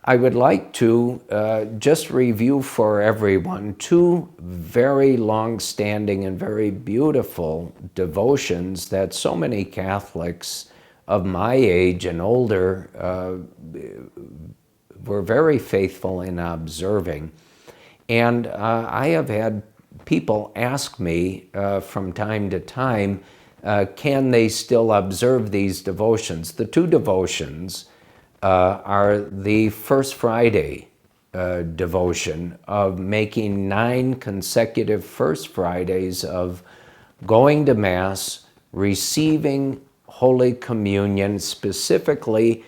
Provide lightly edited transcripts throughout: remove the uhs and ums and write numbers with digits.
I would like to just review for everyone two very long-standing and very beautiful devotions that so many Catholics of my age and older were very faithful in observing. And I have had people ask me from time to time, can they still observe these devotions? The two devotions are the First Friday devotion of making 9 consecutive First Fridays of going to Mass, receiving Holy Communion, specifically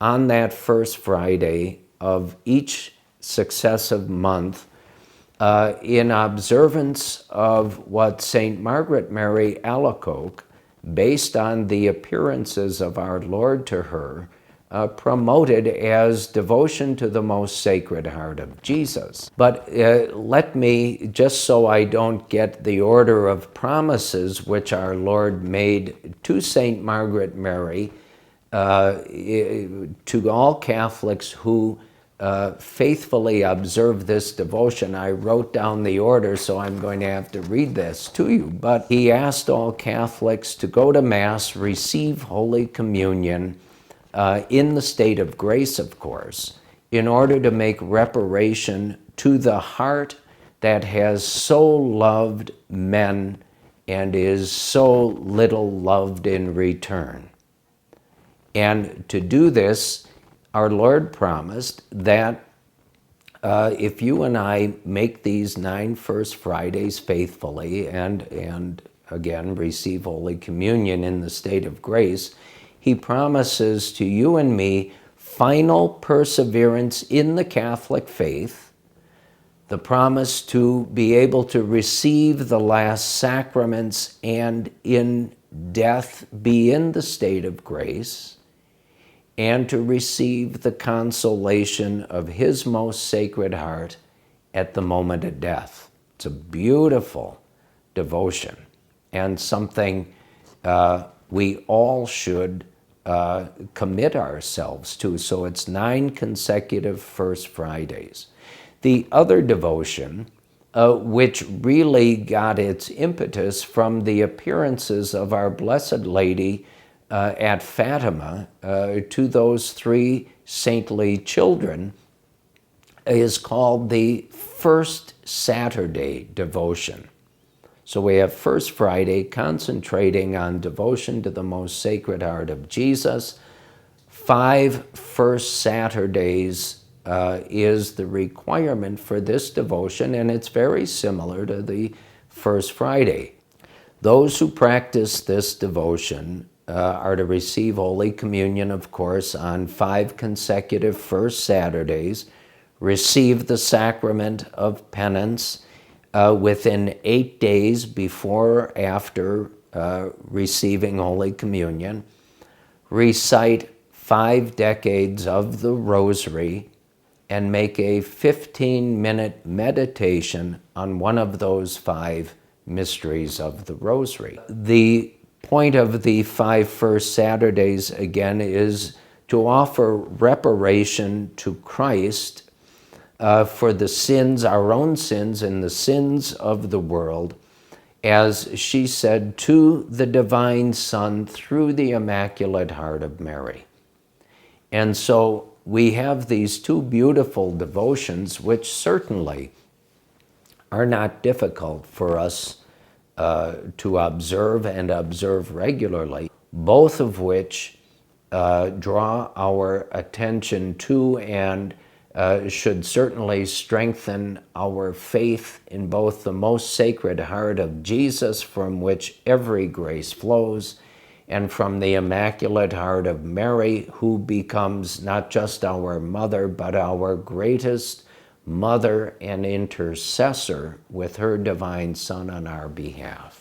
on that First Friday of each successive month, in observance of what St. Margaret Mary Alacoque, based on the appearances of our Lord to her, promoted as devotion to the most Sacred Heart of Jesus. But let me, just so I don't get the order of promises which our Lord made to St. Margaret Mary, to all Catholics who faithfully observe this devotion, I wrote down the order, so I'm going to have to read this to you. But he asked all Catholics to go to Mass, receive Holy Communion, in the state of grace, of course, in order to make reparation to the heart that has so loved men and is so little loved in return. And to do this, our Lord promised that if you and I make these 9 First Fridays faithfully and again receive Holy Communion in the state of grace, he promises to you and me final perseverance in the Catholic faith, the promise to be able to receive the last sacraments and in death be in the state of grace, and to receive the consolation of his most Sacred Heart at the moment of death. It's a beautiful devotion and something we all should commit ourselves to. So it's 9 consecutive First Fridays. The other devotion, which really got its impetus from the appearances of our Blessed Lady at Fatima to those 3 saintly children, is called the First Saturday devotion. So we have First Friday concentrating on devotion to the most Sacred Heart of Jesus. 5 First Saturdays is the requirement for this devotion, and it's very similar to the First Friday. Those who practice this devotion are to receive Holy Communion, of course, on 5 consecutive First Saturdays, receive the sacrament of penance within 8 days before or after receiving Holy Communion, recite 5 decades of the Rosary, and make a 15-minute meditation on one of those 5 mysteries of the Rosary. The point of the 5 First Saturdays, again, is to offer reparation to Christ for the sins, our own sins and the sins of the world, as she said to the Divine Son through the Immaculate Heart of Mary. And so we have these 2 beautiful devotions, which certainly are not difficult for us to observe and observe regularly, both of which draw our attention to and should certainly strengthen our faith in both the most Sacred Heart of Jesus, from which every grace flows, and from the Immaculate Heart of Mary, who becomes not just our mother, but our greatest mother and intercessor with her Divine Son on our behalf.